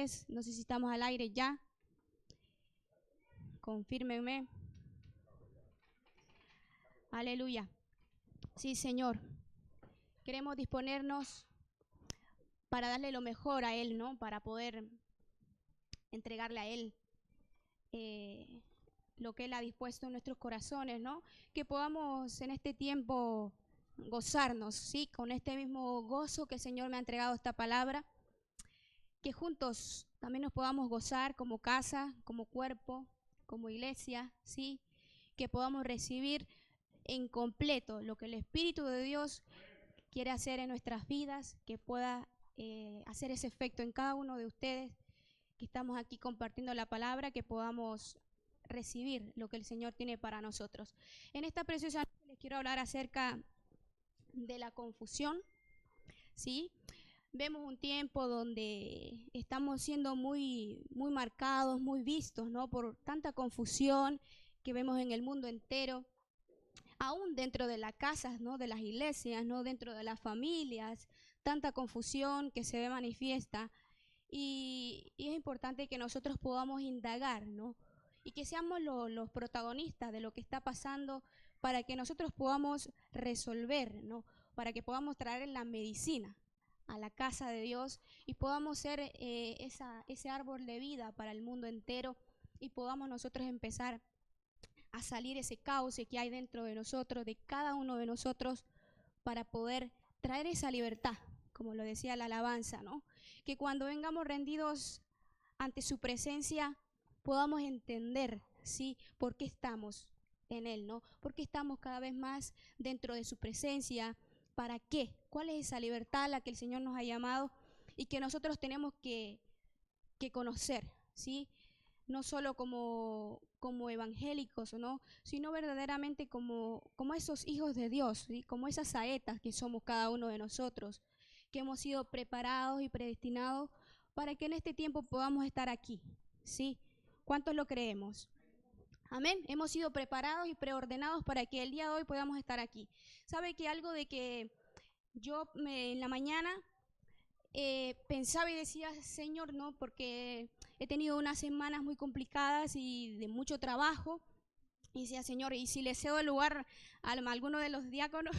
ustedes. No sé si estamos al aire ya. Confírmenme. Aleluya. Sí, Señor. Queremos disponernos para darle lo mejor a Él, ¿no? Para poder entregarle a Él lo que Él ha dispuesto en nuestros corazones, ¿no? Que podamos en este tiempo gozarnos, ¿sí? Con este mismo gozo que el Señor me ha entregado esta palabra. Que juntos también nos podamos gozar como casa, como cuerpo, como iglesia, ¿sí? Que podamos recibir en completo lo que el Espíritu de Dios quiere hacer en nuestras vidas, que pueda hacer ese efecto en cada uno de ustedes que estamos aquí compartiendo la palabra, que podamos recibir lo que el Señor tiene para nosotros. En esta preciosa noche les quiero hablar acerca de la confusión, ¿sí? Vemos un tiempo donde estamos siendo muy marcados, muy vistos, ¿no? Por tanta confusión que vemos en el mundo entero, aún dentro de las casas, ¿no? De las iglesias, ¿no? Dentro de las familias, tanta confusión que se ve manifiesta. Y es importante que nosotros podamos indagar, ¿no? Y que seamos los protagonistas de lo que está pasando para que nosotros podamos resolver, ¿no? Para que podamos traer la medicina a la casa de Dios y podamos ser ese árbol de vida para el mundo entero y podamos nosotros empezar a salir ese cauce que hay dentro de nosotros, de cada uno de nosotros, para poder traer esa libertad, como lo decía la alabanza, ¿no? Que cuando vengamos rendidos ante su presencia podamos entender, ¿sí? Por qué estamos en Él, ¿no? Por qué estamos cada vez más dentro de su presencia. ¿Para qué? ¿Cuál es esa libertad a la que el Señor nos ha llamado y que nosotros tenemos que conocer, ¿sí? No solo como evangélicos, ¿no? Sino verdaderamente como esos hijos de Dios, ¿sí? Como esas saetas que somos cada uno de nosotros, que hemos sido preparados y predestinados para que en este tiempo podamos estar aquí, ¿sí? ¿Cuántos lo creemos? Amén. Hemos sido preparados y preordenados para que el día de hoy podamos estar aquí. ¿Sabe que algo de que en la mañana pensaba y decía, Señor, no, porque he tenido unas semanas muy complicadas y de mucho trabajo? Y decía, Señor, ¿y si le cedo el lugar a alguno de los diáconos?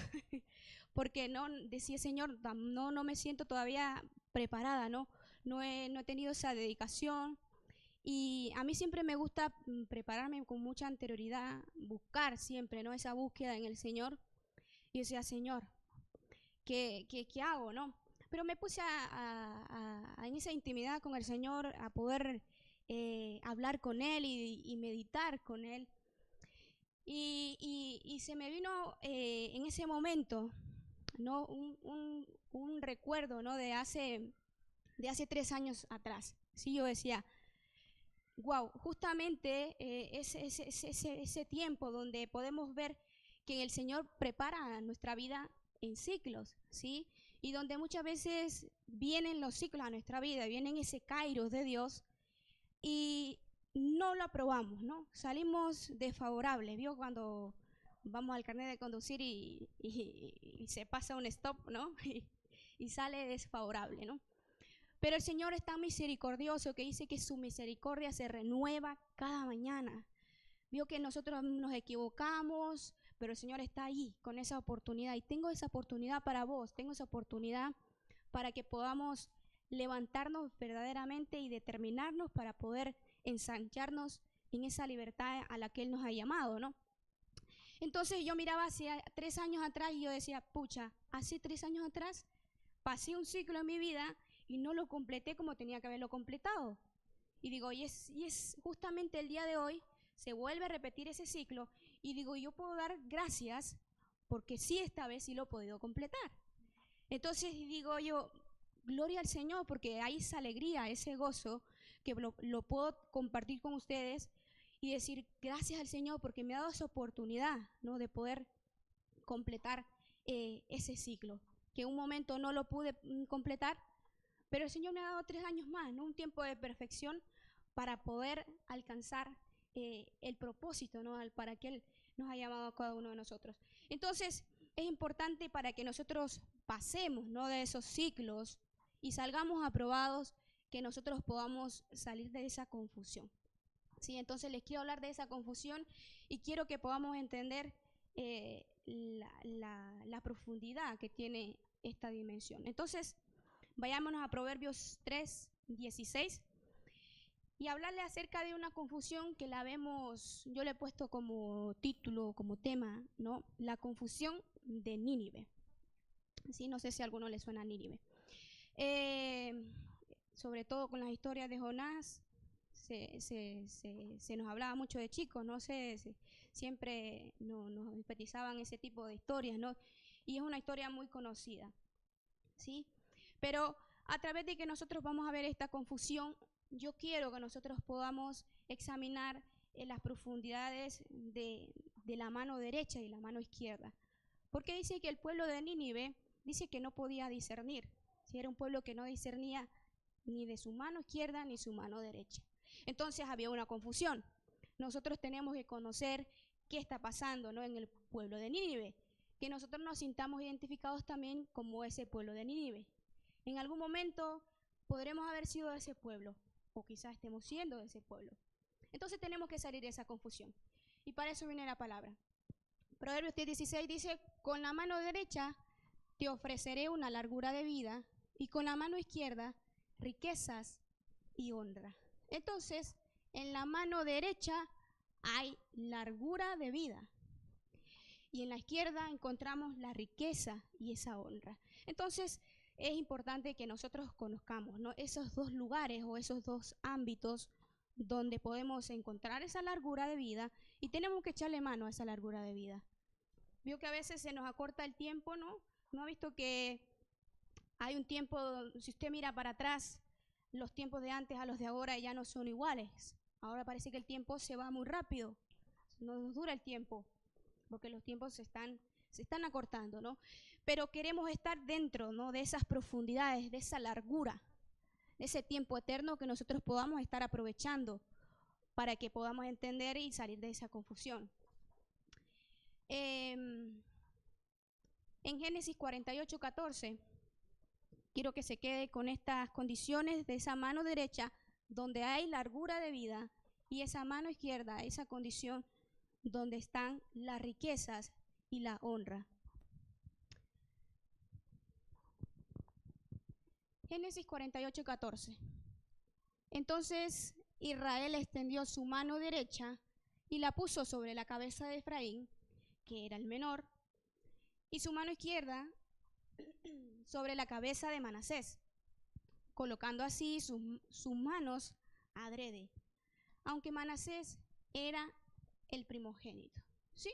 Porque no, decía, Señor, no me siento todavía preparada, no he tenido esa dedicación. Y a mí siempre me gusta prepararme con mucha anterioridad, buscar siempre, ¿no? Esa búsqueda en el Señor. Y decía, Señor, ¿qué hago, no? Pero me puse en esa intimidad con el Señor a poder hablar con Él y meditar con Él. Y se me vino en ese momento, ¿no? Un recuerdo, ¿no? De hace 3 años atrás. Sí, yo decía, wow, justamente ese tiempo donde podemos ver que el Señor prepara nuestra vida en ciclos, ¿sí? Y donde muchas veces vienen los ciclos a nuestra vida, vienen ese kairos de Dios y no lo aprobamos, ¿no? Salimos desfavorables, ¿vio? Cuando vamos al carnet de conducir y se pasa un stop, ¿no? Y sale desfavorable, ¿no? Pero el Señor es tan misericordioso que dice que su misericordia se renueva cada mañana. Vio que nosotros nos equivocamos, pero el Señor está ahí con esa oportunidad. Y tengo esa oportunidad para vos, tengo esa oportunidad para que podamos levantarnos verdaderamente y determinarnos para poder ensancharnos en esa libertad a la que Él nos ha llamado, ¿no? Entonces yo miraba hacia 3 años atrás y yo decía, pucha, hace 3 años atrás pasé un ciclo en mi vida y no lo completé como tenía que haberlo completado. Y digo, y es justamente el día de hoy, se vuelve a repetir ese ciclo, y digo, yo puedo dar gracias porque sí, esta vez sí lo he podido completar. Entonces digo yo, gloria al Señor, porque hay esa alegría, ese gozo, que lo puedo compartir con ustedes y decir gracias al Señor porque me ha dado esa oportunidad, ¿no? De poder completar ese ciclo, que en un momento no lo pude completar, pero el Señor me ha dado 3 años más, ¿no? Un tiempo de perfección para poder alcanzar el propósito, ¿no? Para que Él nos ha llamado a cada uno de nosotros. Entonces, es importante para que nosotros pasemos, ¿no? De esos ciclos y salgamos aprobados, que nosotros podamos salir de esa confusión. ¿Sí? Entonces les quiero hablar de esa confusión y quiero que podamos entender la profundidad que tiene esta dimensión. Entonces, vayámonos a Proverbios 3:16 y hablarle acerca de una confusión que la vemos, yo le he puesto como título, como tema, ¿no? La confusión de Nínive. ¿Sí? No sé si a alguno le suena a Nínive. Sobre todo con las historias de Jonás, se nos hablaba mucho de chicos, no sé, siempre nos enfatizaban ese tipo de historias, ¿no? Y es una historia muy conocida, ¿sí? Pero a través de que nosotros vamos a ver esta confusión, yo quiero que nosotros podamos examinar las profundidades de la mano derecha y la mano izquierda. Porque dice que el pueblo de Nínive dice que no podía discernir, si era un pueblo que no discernía ni de su mano izquierda ni su mano derecha. Entonces había una confusión. Nosotros tenemos que conocer qué está pasando, ¿no? En el pueblo de Nínive, que nosotros nos sintamos identificados también como ese pueblo de Nínive. En algún momento podremos haber sido de ese pueblo, o quizás estemos siendo de ese pueblo. Entonces tenemos que salir de esa confusión. Y para eso viene la palabra. Proverbios 10:16 dice, con la mano derecha te ofreceré una largura de vida, y con la mano izquierda riquezas y honra. Entonces, en la mano derecha hay largura de vida y en la izquierda encontramos la riqueza y esa honra. Entonces, es importante que nosotros conozcamos, ¿no?, esos dos lugares o esos dos ámbitos donde podemos encontrar esa largura de vida y tenemos que echarle mano a esa largura de vida. Vio que a veces se nos acorta el tiempo, ¿no? ¿No ha visto que hay un tiempo, si usted mira para atrás, los tiempos de antes a los de ahora ya no son iguales? Ahora parece que el tiempo se va muy rápido, no nos dura el tiempo, porque los tiempos se están acortando, ¿no? Pero queremos estar dentro, ¿no?, de esas profundidades, de esa largura, de ese tiempo eterno que nosotros podamos estar aprovechando para que podamos entender y salir de esa confusión. En Génesis 48:14, quiero que se quede con estas condiciones de esa mano derecha donde hay largura de vida y esa mano izquierda, esa condición donde están las riquezas y la honra. Génesis 48:14. Entonces Israel extendió su mano derecha y la puso sobre la cabeza de Efraín, que era el menor, y su mano izquierda sobre la cabeza de Manasés, colocando así sus manos adrede, aunque Manasés era el primogénito. ¿Sí?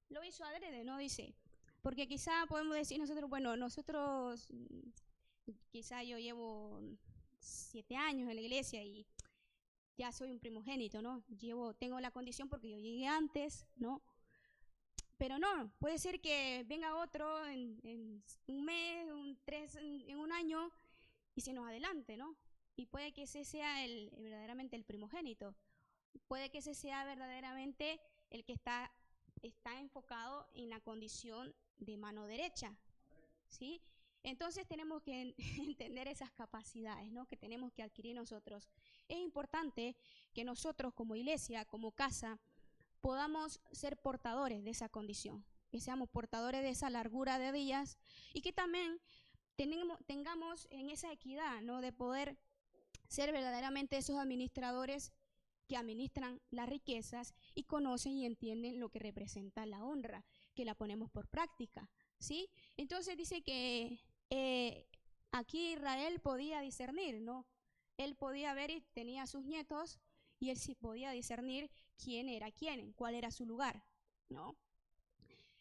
Lo hizo adrede, ¿no? Dice, porque quizá podemos decir nosotros, bueno, nosotros, quizá yo llevo 7 años en la iglesia y ya soy un primogénito, ¿no? Tengo la condición porque yo llegué antes, ¿no? Pero no, puede ser que venga otro en un mes, en un año y se nos adelante, ¿no? Y puede que ese sea verdaderamente el primogénito. Puede que ese sea verdaderamente el que está enfocado en la condición de mano derecha, ¿sí? Entonces tenemos que entender esas capacidades, ¿no?, que tenemos que adquirir nosotros. Es importante que nosotros como iglesia, como casa, podamos ser portadores de esa condición, que seamos portadores de esa largura de días y que también tengamos en esa equidad, ¿no?, de poder ser verdaderamente esos administradores que administran las riquezas y conocen y entienden lo que representa la honra, que la ponemos por práctica, ¿sí? Entonces dice que aquí Israel podía discernir, ¿no? Él podía ver y tenía sus nietos y él sí podía discernir quién era quién, cuál era su lugar, ¿no?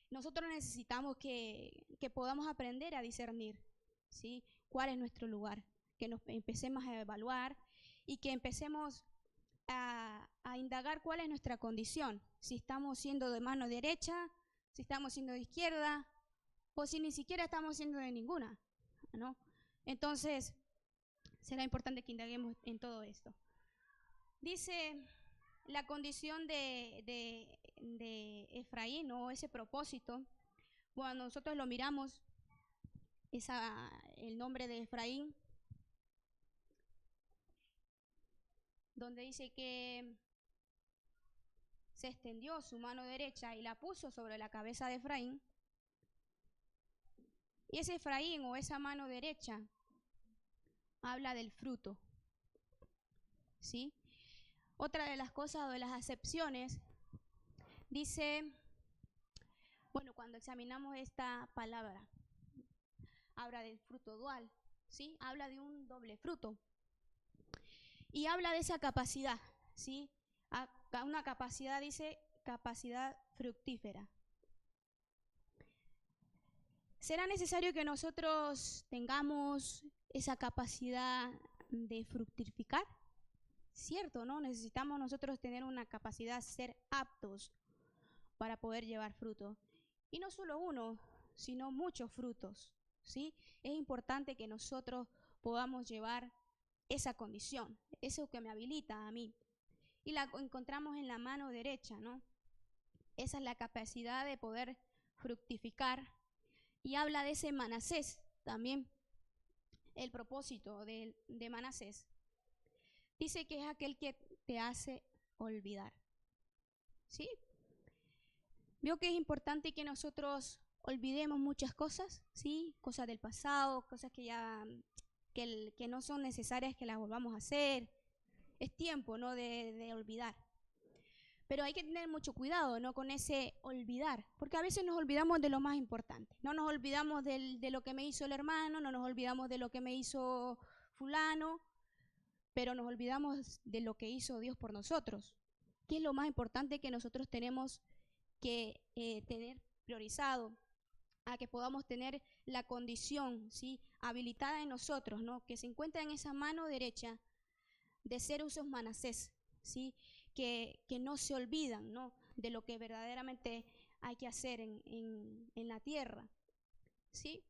Nosotros necesitamos que podamos aprender a discernir, ¿sí?, cuál es nuestro lugar, que nos empecemos a evaluar y que empecemos a indagar cuál es nuestra condición, si estamos siendo de mano derecha, si estamos siendo de izquierda o si ni siquiera estamos siendo de ninguna, ¿no? Entonces será importante que indaguemos en todo esto. Dice la condición de Efraín, o ese propósito, cuando nosotros lo miramos, el nombre de Efraín donde dice que se extendió su mano derecha y la puso sobre la cabeza de Efraín. Y ese Efraín o esa mano derecha habla del fruto, ¿sí? Otra de las cosas o de las acepciones dice, bueno, cuando examinamos esta palabra, habla del fruto dual, ¿sí? Habla de un doble fruto. Y habla de esa capacidad, ¿sí? Una capacidad, dice, capacidad fructífera. ¿Será necesario que nosotros tengamos esa capacidad de fructificar? Cierto, ¿no? Necesitamos nosotros tener una capacidad, ser aptos para poder llevar fruto. Y no solo uno, sino muchos frutos, ¿sí? Es importante que nosotros podamos llevar esa condición, eso que me habilita a mí. Y la encontramos en la mano derecha, ¿no? Esa es la capacidad de poder fructificar. Y habla de ese Manasés también, el propósito de Manasés. Dice que es aquel que te hace olvidar, ¿sí? Veo que es importante que nosotros olvidemos muchas cosas, ¿sí? Cosas del pasado, cosas que ya que no son necesarias que las volvamos a hacer. Es tiempo, ¿no? de olvidar. Pero hay que tener mucho cuidado, ¿no? Con ese olvidar, porque a veces nos olvidamos de lo más importante. No nos olvidamos de lo que me hizo el hermano, no nos olvidamos de lo que me hizo fulano, pero nos olvidamos de lo que hizo Dios por nosotros. ¿Qué es lo más importante que nosotros tenemos que tener priorizado? A que podamos tener la condición, ¿sí? Habilitada en nosotros, ¿no? Que se encuentra en esa mano derecha de ser esos Manasés, ¿sí? Que no se olvidan, ¿no? De lo que verdaderamente hay que hacer en la tierra, ¿sí?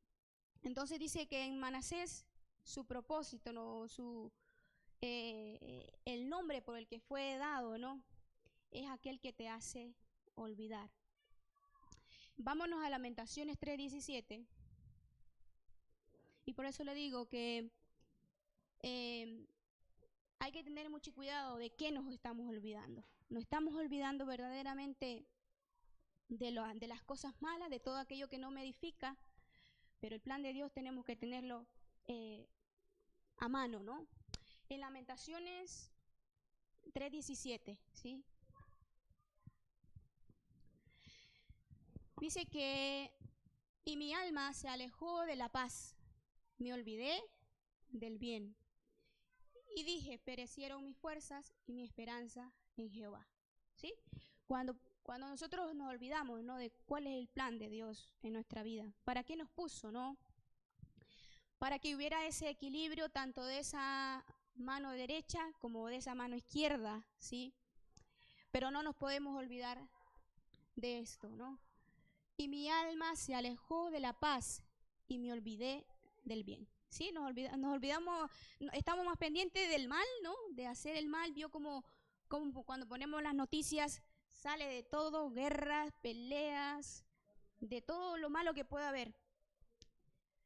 Entonces dice que en Manasés su propósito, ¿no? El nombre por el que fue dado, ¿no? Es aquel que te hace olvidar. Vámonos a Lamentaciones 3:17. Y por eso le digo que hay que tener mucho cuidado de qué nos estamos olvidando. Nos estamos olvidando verdaderamente de las cosas malas, de todo aquello que no me edifica, pero el plan de Dios tenemos que tenerlo a mano, ¿no? En Lamentaciones 3:17, ¿sí? Dice que, y mi alma se alejó de la paz, me olvidé del bien. Y dije, perecieron mis fuerzas y mi esperanza en Jehová, ¿sí? Cuando nosotros nos olvidamos, ¿no? De cuál es el plan de Dios en nuestra vida, para qué nos puso, ¿no? Para que hubiera ese equilibrio tanto de esa mano derecha como de esa mano izquierda, ¿sí? Pero no nos podemos olvidar de esto, ¿no? Y mi alma se alejó de la paz y me olvidé del bien. ¿Sí? Nos olvidamos, estamos más pendientes del mal, ¿no? De hacer el mal. Vio como cuando ponemos las noticias, sale de todo, guerras, peleas, de todo lo malo que pueda haber.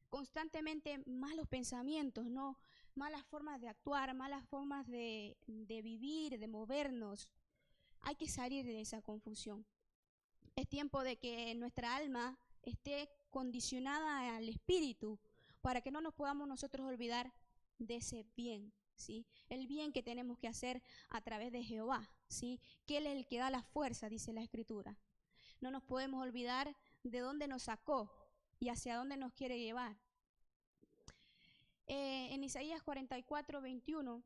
Constantemente malos pensamientos, ¿no? Malas formas de actuar, malas formas de vivir, de movernos. Hay que salir de esa confusión. Es tiempo de que nuestra alma esté condicionada al espíritu para que no nos podamos nosotros olvidar de ese bien, ¿sí? El bien que tenemos que hacer a través de Jehová, ¿sí? Que Él es el que da la fuerza, dice la Escritura. No nos podemos olvidar de dónde nos sacó y hacia dónde nos quiere llevar. En Isaías 44:21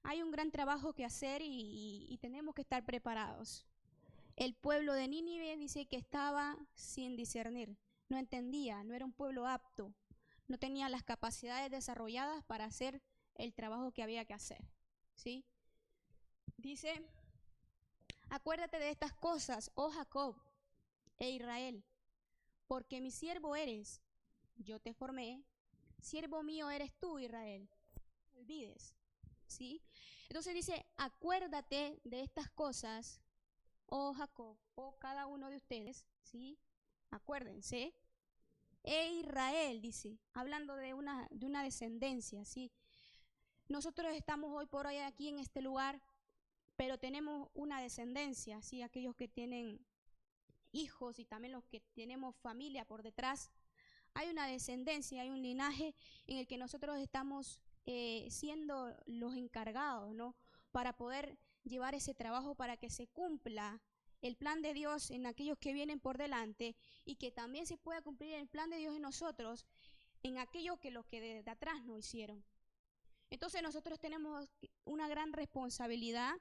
hay un gran trabajo que hacer y tenemos que estar preparados. El pueblo de Nínive dice que estaba sin discernir, no entendía, no era un pueblo apto, no tenía las capacidades desarrolladas para hacer el trabajo que había que hacer, ¿sí? Dice, acuérdate de estas cosas, oh Jacob e Israel, porque mi siervo eres, yo te formé, siervo mío eres tú, Israel, no olvides, ¿sí? Entonces dice, acuérdate de estas cosas, oh Jacob, oh cada uno de ustedes, ¿sí? Acuérdense. E Israel, dice, hablando de una descendencia, ¿sí? Nosotros estamos hoy por hoy aquí en este lugar, pero tenemos una descendencia, ¿sí? Aquellos que tienen hijos y también los que tenemos familia por detrás. Hay una descendencia, hay un linaje en el que nosotros estamos siendo los encargados, ¿no? Para poder llevar ese trabajo para que se cumpla el plan de Dios en aquellos que vienen por delante y que también se pueda cumplir el plan de Dios en nosotros, en aquellos que los que de atrás no hicieron. Entonces nosotros tenemos una gran responsabilidad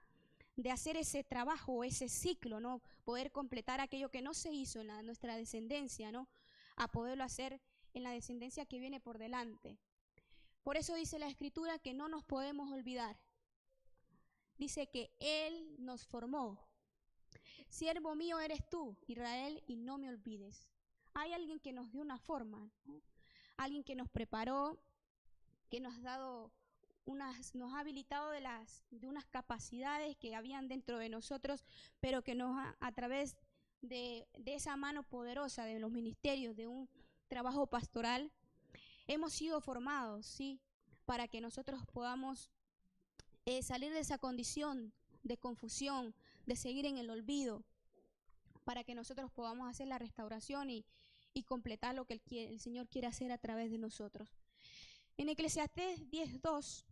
de hacer ese trabajo, ese ciclo, ¿no? Poder completar aquello que no se hizo en nuestra descendencia, ¿no? A poderlo hacer en la descendencia que viene por delante. Por eso dice la Escritura que no nos podemos olvidar. Dice que Él nos formó. Siervo mío eres tú, Israel, y no me olvides. Hay alguien que nos dio una forma, ¿no? Alguien que nos preparó, que nos ha dado nos ha habilitado de unas capacidades que habían dentro de nosotros, pero que a través de esa mano poderosa de los ministerios, de un trabajo pastoral, hemos sido formados, ¿sí? Para que nosotros podamos salir de esa condición de confusión, de seguir en el olvido, para que nosotros podamos hacer la restauración y completar lo que el Señor quiere hacer a través de nosotros. En Eclesiastés 10:2,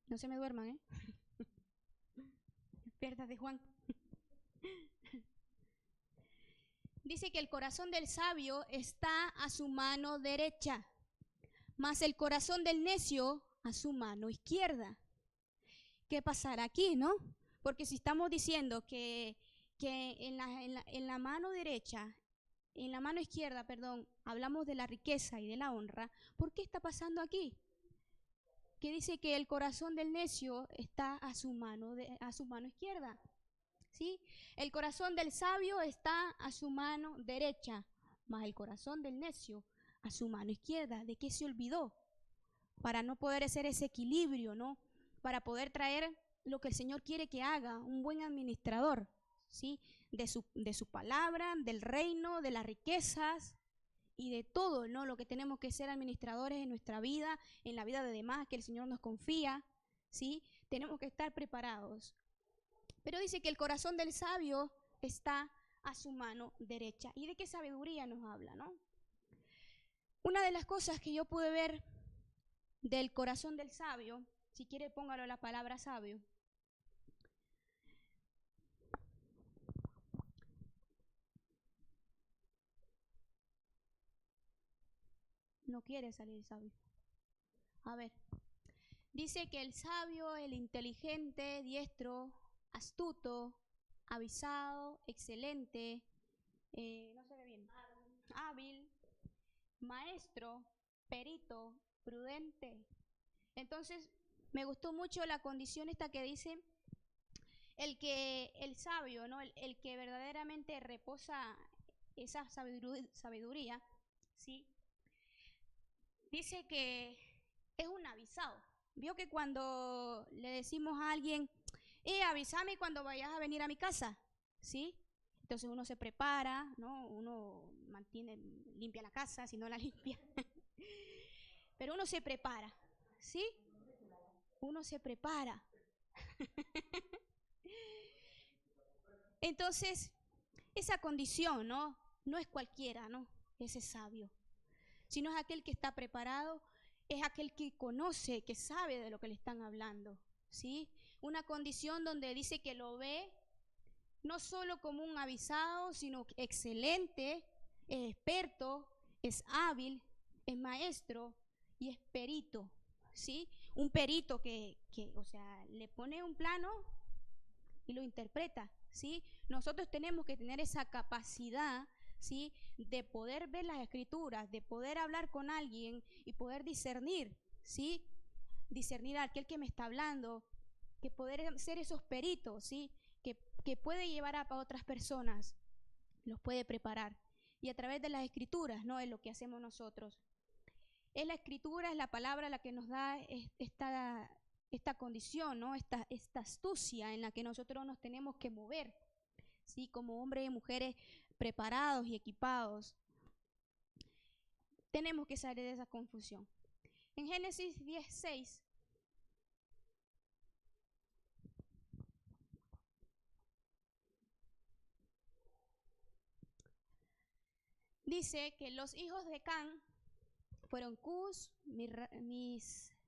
no se me duerman, ¿eh? Despiertas de Juan. Dice que el corazón del sabio está a su mano derecha, mas el corazón del necio a su mano izquierda. ¿Qué pasará aquí, no? Porque si estamos diciendo que en la mano derecha, en la mano izquierda, perdón, hablamos de la riqueza y de la honra, ¿por qué está pasando aquí? Que dice que el corazón del necio está a su mano izquierda, ¿sí? El corazón del sabio está a su mano derecha, mas el corazón del necio a su mano izquierda. ¿De qué se olvidó? Para no poder hacer ese equilibrio, ¿no? Para poder traer lo que el Señor quiere que haga un buen administrador, ¿sí? De su palabra, del reino, de las riquezas y de todo, ¿no? Lo que tenemos que ser administradores en nuestra vida, en la vida de demás, que el Señor nos confía, ¿sí? Tenemos que estar preparados. Pero dice que el corazón del sabio está a su mano derecha. ¿Y de qué sabiduría nos habla, no? Una de las cosas que yo pude ver del corazón del sabio, si quiere póngalo la palabra sabio. No quiere salir sabio. A ver, dice que el sabio, el inteligente, diestro, astuto, avisado, excelente, no se ve bien, hábil, maestro, perito, prudente. Entonces, me gustó mucho la condición esta que dice el sabio, ¿no? El que verdaderamente reposa esa sabiduría, ¿sí? Dice que es un avisado. Vio que cuando le decimos a alguien, avísame cuando vayas a venir a mi casa, ¿sí? Entonces uno se prepara, ¿no? Uno limpia la casa, si no la limpia. Pero uno se prepara, ¿sí? Uno se prepara. Entonces, esa condición, ¿no? No es cualquiera, ¿no? Ese sabio. Sino es aquel que está preparado, es aquel que conoce, que sabe de lo que le están hablando, ¿sí? Una condición donde dice que lo ve no solo como un avisado, sino excelente, es experto, es hábil, es maestro y es perito, ¿sí? Un perito o sea, le pone un plano y lo interpreta, ¿sí? Nosotros tenemos que tener esa capacidad, ¿sí? De poder ver las escrituras, de poder hablar con alguien y poder discernir, ¿sí? Discernir a aquel que me está hablando, que poder ser esos peritos, ¿sí? Que puede llevar a otras personas, los puede preparar. Y a través de las escrituras, ¿no? Es lo que hacemos nosotros. Es la escritura, es la palabra la que nos da esta condición, ¿no? Esta astucia en la que nosotros nos tenemos que mover, ¿sí? Como hombres y mujeres preparados y equipados. tenemos que salir de esa confusión. En Génesis 10:6 dice que los hijos de Can fueron Cus,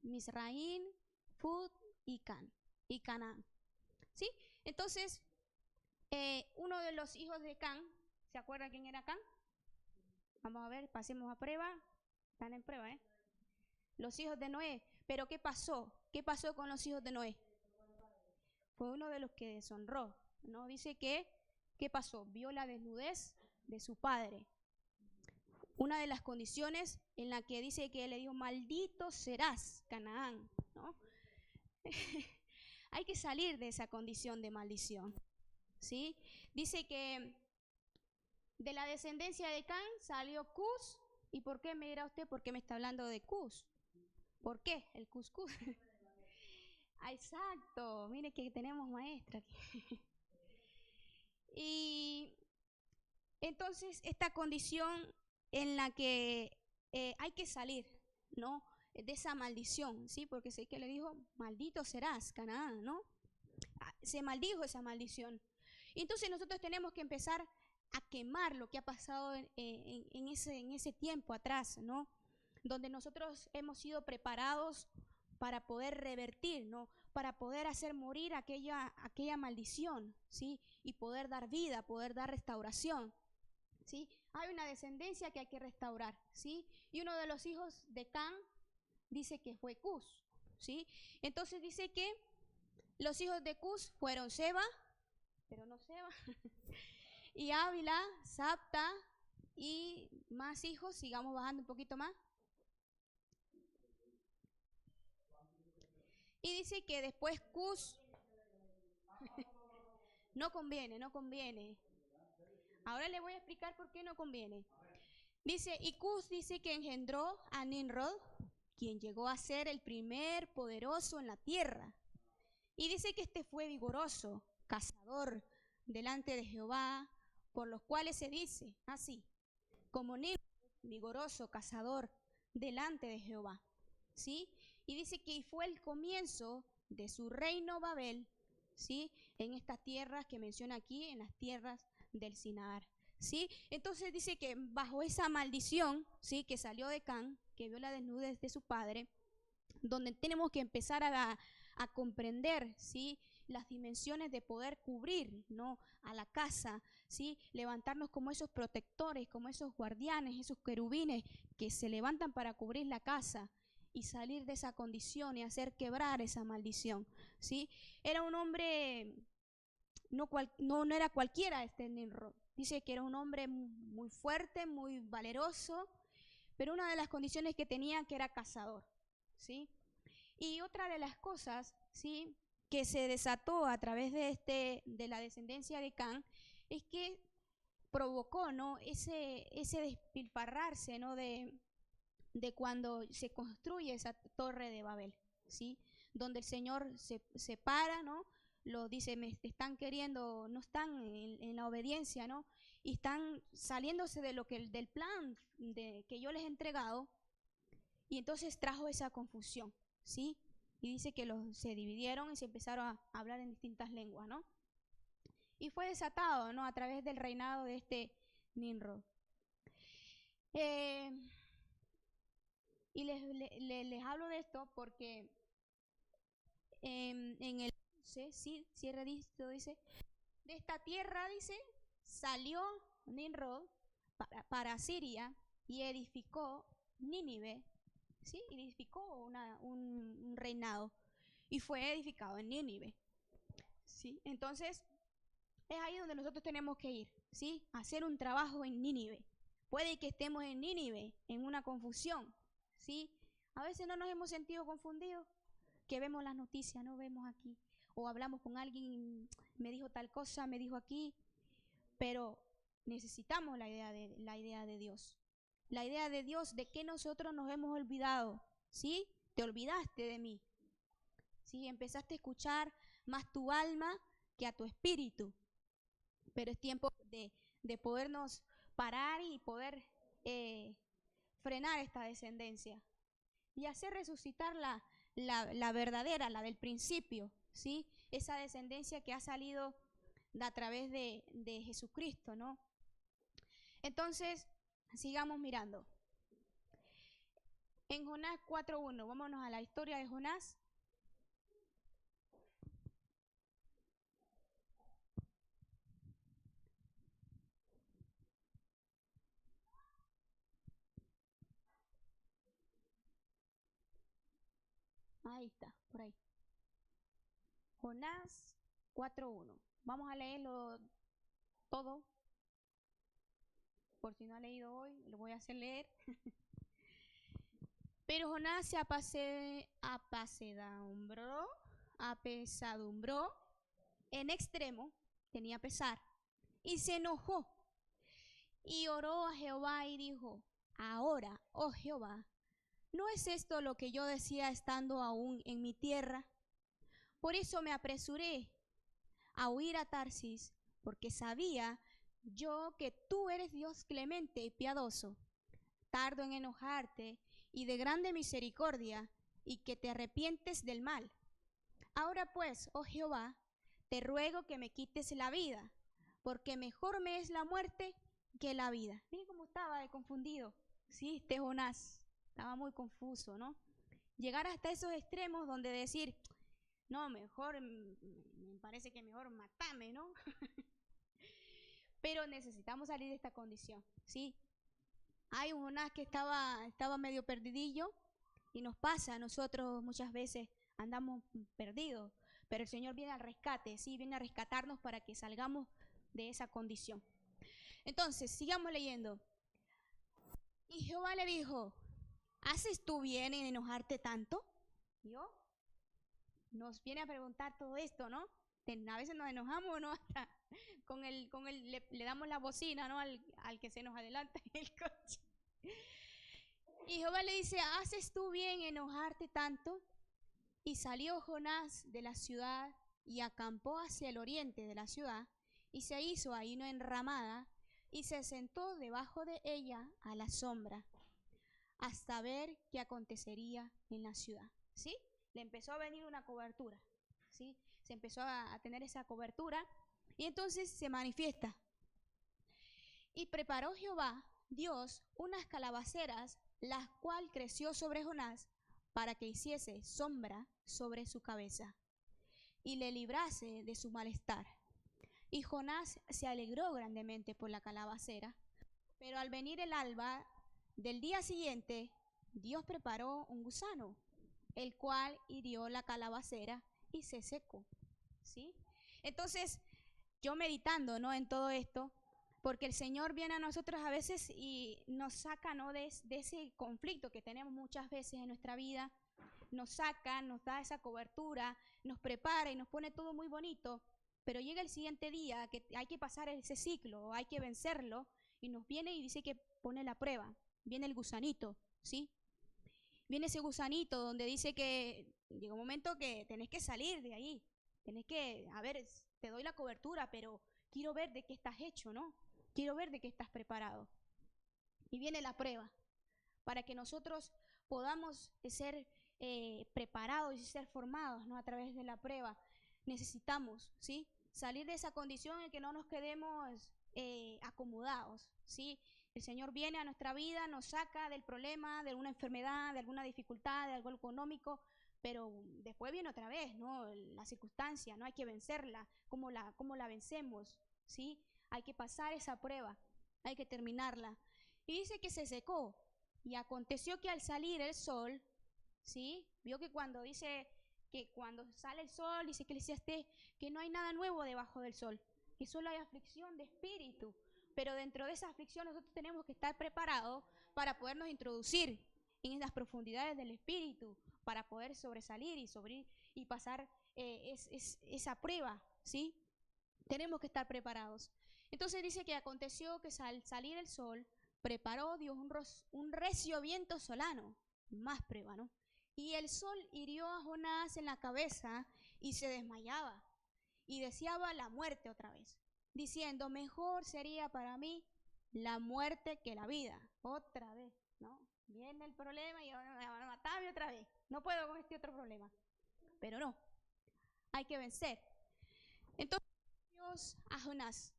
Misraín, Fud y Canaán. ¿Sí? Entonces, uno de los hijos de Can, ¿se acuerda quién era Can? Vamos a ver, pasemos a prueba. Están en prueba, ¿eh? Los hijos de Noé. Pero ¿qué pasó? ¿Qué pasó con los hijos de Noé? Fue uno de los que deshonró, ¿no? Dice que, ¿qué pasó? Vio la desnudez de su padre. Una de las condiciones en la que dice que le dijo, maldito serás, Canaán, ¿no? Hay que salir de esa condición de maldición, ¿sí? Dice que de la descendencia de Can salió Cus. ¿Y por qué me dirá usted por qué me está hablando de Cus? ¿Por qué el cuscús? Ah, exacto, mire que tenemos maestra aquí. Y entonces esta condición en la que hay que salir, ¿no? De esa maldición, ¿sí? Porque sé que le dijo, maldito serás, Canaán, ¿no? Se maldijo esa maldición. Y entonces nosotros tenemos que empezar a quemar lo que ha pasado en ese tiempo atrás, ¿no? Donde nosotros hemos sido preparados para poder revertir, ¿no? Para poder hacer morir aquella maldición, ¿sí? Y poder dar vida, poder dar restauración, ¿sí? Hay una descendencia que hay que restaurar, ¿sí? Y uno de los hijos de Can dice que fue Cus, ¿sí? Entonces dice que los hijos de Cus fueron Seba, pero no Seba, y Ávila, Sapta y más hijos, sigamos bajando un poquito más. Y dice que después Cus, no conviene, no conviene. Ahora le voy a explicar por qué no conviene. Dice, y Cus dice que engendró a Nimrod, quien llegó a ser el primer poderoso en la tierra. Y dice que este fue vigoroso, cazador delante de Jehová, por los cuales se dice así, como Nimrod, vigoroso, cazador delante de Jehová. ¿Sí? Y dice que fue el comienzo de su reino Babel, ¿sí? En estas tierras que menciona aquí, en las tierras del Sinar, ¿sí? Entonces dice que bajo esa maldición, ¿sí? Que salió de Can, que vio la desnudez de su padre, donde tenemos que empezar a comprender, ¿sí? Las dimensiones de poder cubrir, ¿no? A la casa, ¿sí? Levantarnos como esos protectores, como esos guardianes, esos querubines que se levantan para cubrir la casa y salir de esa condición y hacer quebrar esa maldición, ¿sí? Era un hombre, no era cualquiera este Nimrod. Dice que era un hombre muy fuerte, muy valeroso, pero una de las condiciones que tenía que era cazador, ¿sí? Y otra de las cosas, ¿sí? Que se desató a través de la descendencia de Can es que provocó, ¿no? ese despilfarrarse, ¿no? de cuando se construye esa torre de Babel, ¿sí? Donde el Señor se para, ¿no? Lo dice, me están queriendo, no están en la obediencia, ¿no? Y están saliéndose de del plan que yo les he entregado, y entonces trajo esa confusión, ¿sí? Y dice que se dividieron y se empezaron a hablar en distintas lenguas, ¿no? Y fue desatado, ¿no? A través del reinado de este Nimrod. Y les hablo de esto porque en el 11, ¿sí? Cierre esto, dice, de esta tierra, dice, salió Nimrod para Siria y edificó Nínive, ¿sí? Edificó un reinado y fue edificado en Nínive, ¿sí? Entonces, es ahí donde nosotros tenemos que ir, ¿sí? Hacer un trabajo en Nínive. Puede que estemos en Nínive, en una confusión, ¿sí? A veces no nos hemos sentido confundidos, que vemos las noticias, no vemos aquí, o hablamos con alguien, me dijo tal cosa, me dijo aquí, pero necesitamos la idea de Dios. La idea de Dios, de que nosotros nos hemos olvidado, ¿sí? Te olvidaste de mí, ¿sí? Empezaste a escuchar más tu alma que a tu espíritu, pero es tiempo de podernos parar y poder frenar esta descendencia y hacer resucitar la verdadera, la del principio, ¿sí? Esa descendencia que ha salido a través de Jesucristo, ¿no? Entonces, sigamos mirando. En Jonás 4:1, vámonos a la historia de Jonás. Ahí está, por ahí. Jonás 4:1. Vamos a leerlo todo. Por si no ha leído hoy, lo voy a hacer leer. Pero Jonás se apesadumbró en extremo, tenía pesar, y se enojó. Y oró a Jehová y dijo: ahora, oh Jehová, ¿no es esto lo que yo decía estando aún en mi tierra? Por eso me apresuré a huir a Tarsis, porque sabía yo que tú eres Dios clemente y piadoso, tardo en enojarte y de grande misericordia, y que te arrepientes del mal. Ahora pues, oh Jehová, te ruego que me quites la vida, porque mejor me es la muerte que la vida. Miren cómo estaba de confundido, sí, este Jonás estaba muy confuso, ¿no? Llegar hasta esos extremos donde decir: no, mejor, me parece que mejor matame, ¿no? Pero necesitamos salir de esta condición, ¿sí? Hay un Jonás que estaba medio perdidillo, y nos pasa, nosotros muchas veces andamos perdidos, pero el Señor viene al rescate, ¿sí? Viene a rescatarnos para que salgamos de esa condición. Entonces, sigamos leyendo. Y Jehová le dijo: ¿haces tú bien en enojarte tanto? ¿Yo? Nos viene a preguntar todo esto, ¿no? A veces nos enojamos, ¿no? Hasta le damos la bocina, ¿no? Al que se nos adelanta en el coche. Y Jehová le dice: ¿haces tú bien en enojarte tanto? Y salió Jonás de la ciudad y acampó hacia el oriente de la ciudad, y se hizo ahí una enramada, y se sentó debajo de ella a la sombra, hasta ver qué acontecería en la ciudad. ¿Sí? Le empezó a venir una cobertura, ¿sí? Se empezó a tener esa cobertura, y entonces se manifiesta. Y preparó Jehová, Dios, unas calabaceras, las cual creció sobre Jonás, para que hiciese sombra sobre su cabeza, y le librase de su malestar. Y Jonás se alegró grandemente por la calabacera. Pero al venir el alba del día siguiente, Dios preparó un gusano, el cual hirió la calabacera y se secó. ¿Sí? Entonces, yo meditando, ¿no?, en todo esto, porque el Señor viene a nosotros a veces y nos saca, ¿no?, de ese conflicto que tenemos muchas veces en nuestra vida. Nos saca, nos da esa cobertura, nos prepara y nos pone todo muy bonito, pero llega el siguiente día que hay que pasar ese ciclo, hay que vencerlo, y nos viene y dice que pone la prueba. Viene el gusanito, ¿sí? Viene ese gusanito donde dice que llega un momento que tenés que salir de ahí, tenés que, a ver, te doy la cobertura, pero quiero ver de qué estás hecho, ¿no? Quiero ver de qué estás preparado. Y viene la prueba, para que nosotros podamos ser preparados y ser formados, ¿no?, a través de la prueba. Necesitamos, ¿sí?, salir de esa condición en que no nos quedemos acomodados, ¿sí? El Señor viene a nuestra vida, nos saca del problema, de alguna enfermedad, de alguna dificultad, de algo económico, pero después viene otra vez, ¿no?, la circunstancia, ¿no? Hay que vencerla. ¿Cómo la vencemos? ¿Sí? Hay que pasar esa prueba, hay que terminarla. Y dice que se secó. Y aconteció que al salir el sol, ¿sí? Vio que cuando dice que cuando sale el sol, dice que Eclesiastés, que no hay nada nuevo debajo del sol, que solo hay aflicción de espíritu. Pero dentro de esa aflicción nosotros tenemos que estar preparados para podernos introducir en las profundidades del espíritu, para poder sobresalir y pasar esa prueba, ¿sí? Tenemos que estar preparados. Entonces dice que aconteció que al salir el sol, preparó Dios un recio viento solano, más prueba, ¿no? Y el sol hirió a Jonás en la cabeza y se desmayaba y deseaba la muerte otra vez, diciendo: mejor sería para mí la muerte que la vida. Otra vez, ¿no? Viene el problema y ahora me van a matarme otra vez. No puedo con este otro problema. Pero no, hay que vencer. Entonces Dios a Jonás,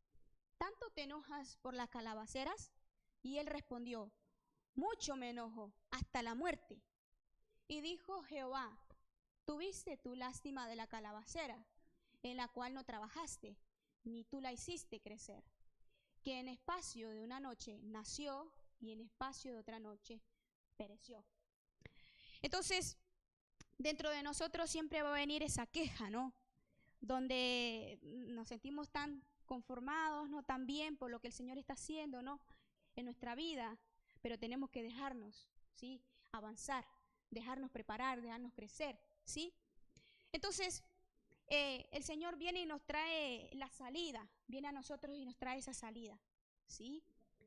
¿tanto te enojas por las calabaceras? Y él respondió, mucho me enojo, hasta la muerte. Y dijo Jehová, ¿tuviste tu lástima de la calabacera, en la cual no trabajaste, ni tú la hiciste crecer? Que en espacio de una noche nació y en espacio de otra noche pereció. Entonces, dentro de nosotros siempre va a venir esa queja, ¿no? Donde nos sentimos tan conformados, ¿no? Tan bien por lo que el Señor está haciendo, ¿no? En nuestra vida, pero tenemos que dejarnos, ¿sí? Avanzar, dejarnos preparar, dejarnos crecer, ¿sí? Entonces, el Señor viene y nos trae la salida, viene a nosotros y nos trae esa salida, ¿sí?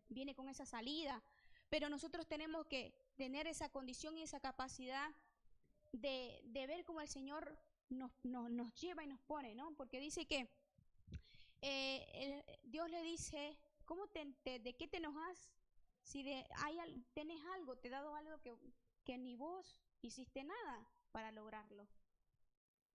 Viene con esa salida, pero nosotros tenemos que tener esa condición y esa capacidad de ver cómo el Señor nos lleva y nos pone, ¿no? Porque dice que Dios le dice, ¿de qué te enojas? Si tenés algo, te he dado algo que ni vos hiciste nada para lograrlo.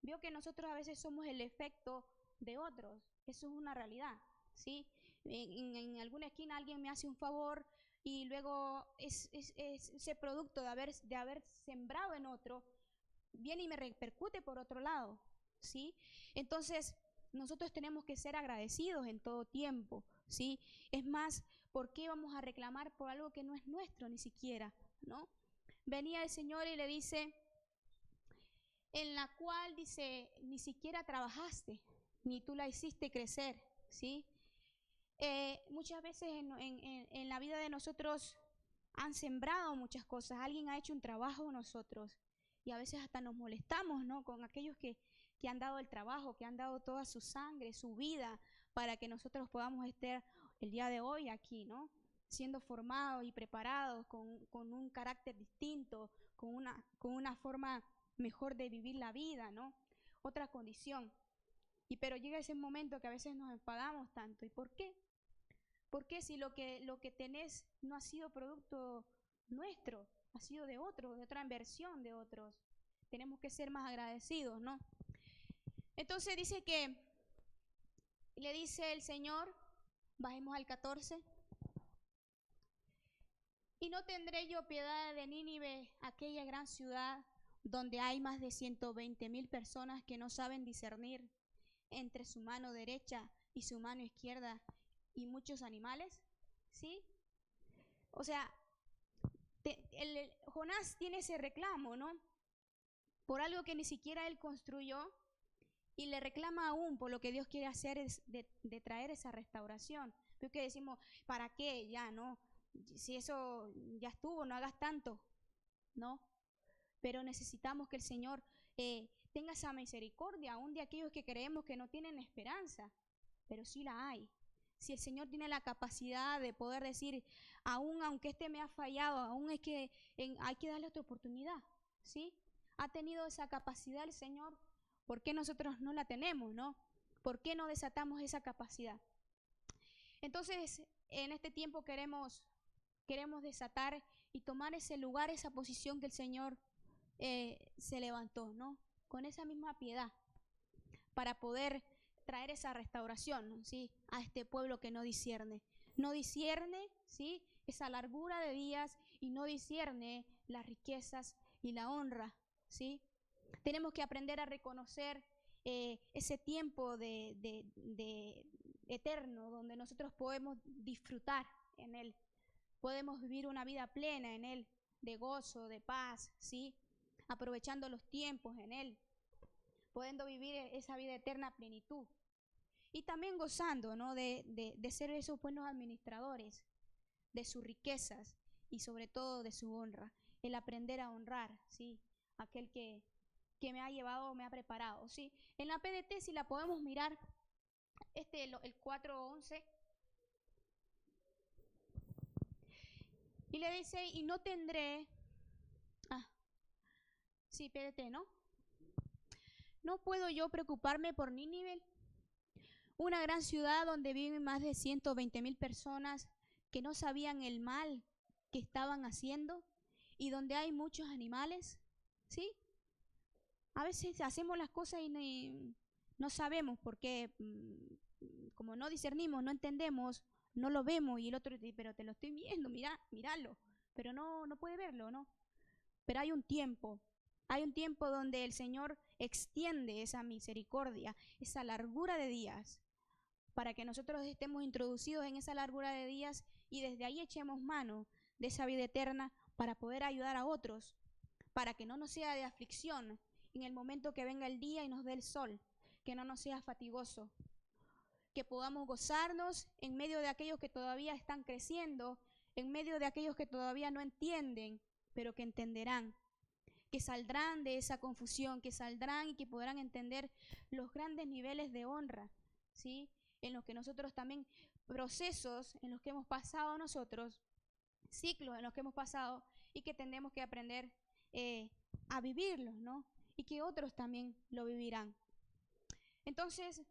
Veo que nosotros a veces somos el efecto de otros, eso es una realidad, ¿sí? En alguna esquina alguien me hace un favor y luego ese producto de haber sembrado en otro viene y me repercute por otro lado, ¿sí? Entonces, nosotros tenemos que ser agradecidos en todo tiempo, ¿sí? Es más, ¿por qué vamos a reclamar por algo que no es nuestro ni siquiera, ¿no? Venía el Señor y le dice, en la cual dice, ni siquiera trabajaste, ni tú la hiciste crecer, ¿sí? Muchas veces en la vida de nosotros han sembrado muchas cosas, alguien ha hecho un trabajo en nosotros y a veces hasta nos molestamos, ¿no? Con aquellos que han dado el trabajo, que han dado toda su sangre, su vida, para que nosotros podamos estar el día de hoy aquí, ¿no? Siendo formados y preparados con un carácter distinto, con una forma mejor de vivir la vida, ¿no? Otra condición. Pero llega ese momento que a veces nos enfadamos tanto. ¿Y por qué? ¿Por qué si lo que tenés no ha sido producto nuestro, ha sido de otro, de otra inversión de otros? Tenemos que ser más agradecidos, ¿no? Entonces dice que, le dice el Señor, bajemos al 14, y no tendré yo piedad de Nínive, aquella gran ciudad donde hay más de 120,000 personas que no saben discernir entre su mano derecha y su mano izquierda y muchos animales, ¿sí? O sea, Jonás tiene ese reclamo, ¿no? Por algo que ni siquiera él construyó y le reclama aún por lo que Dios quiere hacer es de traer esa restauración. Porque decimos, ¿para qué? Ya, ¿no? Si eso ya estuvo, no hagas tanto, ¿no? Pero necesitamos que el Señor tenga esa misericordia aún de aquellos que creemos que no tienen esperanza, pero sí la hay. Si el Señor tiene la capacidad de poder decir, aún aunque este me ha fallado, aún es que hay que darle otra oportunidad, ¿sí? Ha tenido esa capacidad el Señor, ¿por qué nosotros no la tenemos, no? ¿Por qué no desatamos esa capacidad? Entonces, en este tiempo queremos desatar y tomar ese lugar, esa posición que el Señor se levantó, ¿no? Con esa misma piedad, para poder traer esa restauración, ¿sí? A este pueblo que no discierne, ¿sí? Esa largura de días y no discierne las riquezas y la honra, ¿sí? Tenemos que aprender a reconocer ese tiempo de eterno, donde nosotros podemos disfrutar en Él, podemos vivir una vida plena en Él, de gozo, de paz, ¿sí? Aprovechando los tiempos en Él, pudiendo vivir esa vida eterna a plenitud. Y también gozando, ¿no? de ser esos buenos administradores de sus riquezas y sobre todo de su honra. El aprender a honrar, ¿sí? Aquel que me ha llevado, me ha preparado, ¿sí? En la PDT, si la podemos mirar, el 4:11, y le dice, y no tendré, sí, PDT, ¿no? ¿No puedo yo preocuparme por Nínive? Una gran ciudad donde viven más de 120,000 personas que no sabían el mal que estaban haciendo y donde hay muchos animales, ¿sí? A veces hacemos las cosas y no sabemos por qué, como no discernimos, no entendemos, no lo vemos y el otro dice, pero te lo estoy viendo, míralo, pero no puede verlo, ¿no? Pero hay un tiempo donde el Señor extiende esa misericordia, esa largura de días, para que nosotros estemos introducidos en esa largura de días y desde ahí echemos mano de esa vida eterna para poder ayudar a otros, para que no nos sea de aflicción en el momento que venga el día y nos dé el sol, que no nos sea fatigoso, que podamos gozarnos en medio de aquellos que todavía están creciendo, en medio de aquellos que todavía no entienden, pero que entenderán, que saldrán de esa confusión, que saldrán y que podrán entender los grandes niveles de honra, ¿sí? En los que nosotros también, procesos en los que hemos pasado nosotros, ciclos en los que hemos pasado y que tendremos que aprender a vivirlos, ¿no? Y que otros también lo vivirán. Entonces,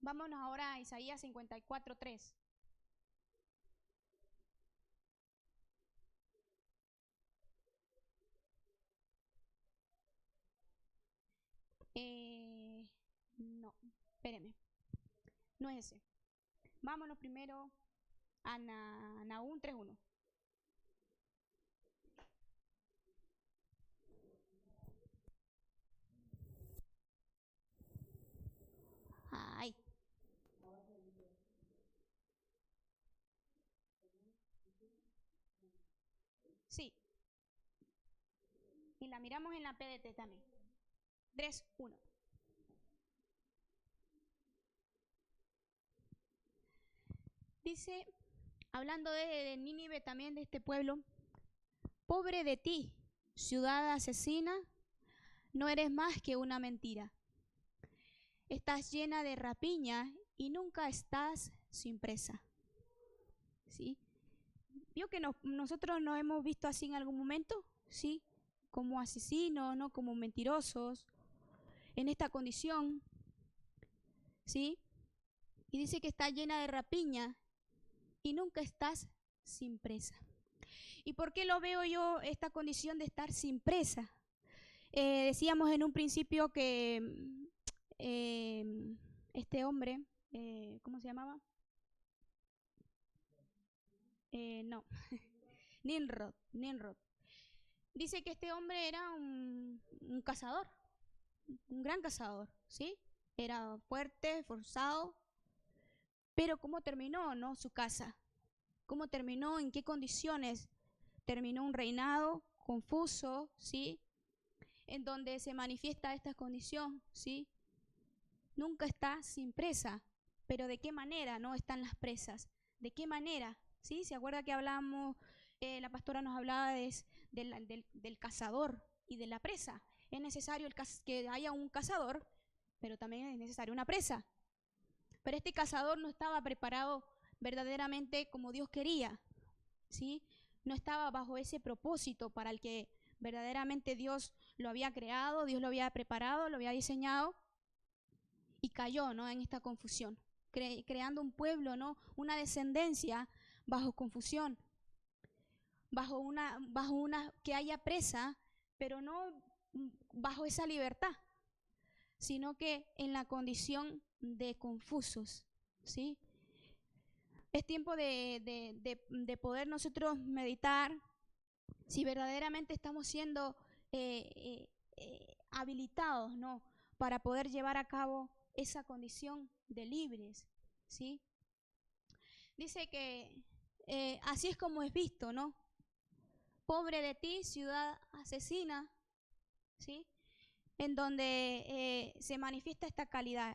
vámonos ahora a Isaías 54:3. No, espéreme, no es ese. Vámonos primero a Nahum 3:1. Ay, sí, y la miramos en la PDT también. 3:1. Dice, hablando de Nínive también, de este pueblo, pobre de ti, ciudad asesina, no eres más que una mentira. Estás llena de rapiña y nunca estás sin presa. ¿Sí? ¿Vio que nosotros nos hemos visto así en algún momento? ¿Sí? Como asesinos, ¿no? Como mentirosos, en esta condición. ¿Sí? Y dice que está llena de rapiña y nunca estás sin presa. ¿Y por qué lo veo yo esta condición de estar sin presa? Decíamos en un principio que este hombre, ¿cómo se llamaba? No, Nimrod. Dice que este hombre era un cazador, un gran cazador, ¿sí? Era fuerte, esforzado, pero ¿cómo terminó, no? Su casa. ¿Cómo terminó? ¿En qué condiciones? Terminó un reinado confuso, ¿sí? En donde se manifiesta esta condición, ¿sí? Nunca está sin presa, pero ¿de qué manera no están las presas? ¿De qué manera? ¿Sí? ¿Se acuerda que hablamos, la pastora nos hablaba del cazador y de la presa? Es necesario que haya un cazador, pero también es necesario una presa. Pero este cazador no estaba preparado verdaderamente como Dios quería, ¿sí? No estaba bajo ese propósito para el que verdaderamente Dios lo había creado, Dios lo había preparado, lo había diseñado, y cayó, ¿no? En esta confusión, creando un pueblo, ¿no? Una descendencia bajo confusión, bajo una que haya presa, pero no bajo esa libertad, sino que en la condición de confusos, ¿sí? Es tiempo de poder nosotros meditar si verdaderamente estamos siendo habilitados, ¿no? Para poder llevar a cabo esa condición de libres, ¿sí? Dice que así es como es visto, ¿no? Pobre de ti, ciudad asesina, ¿sí? En donde se manifiesta esta calidad.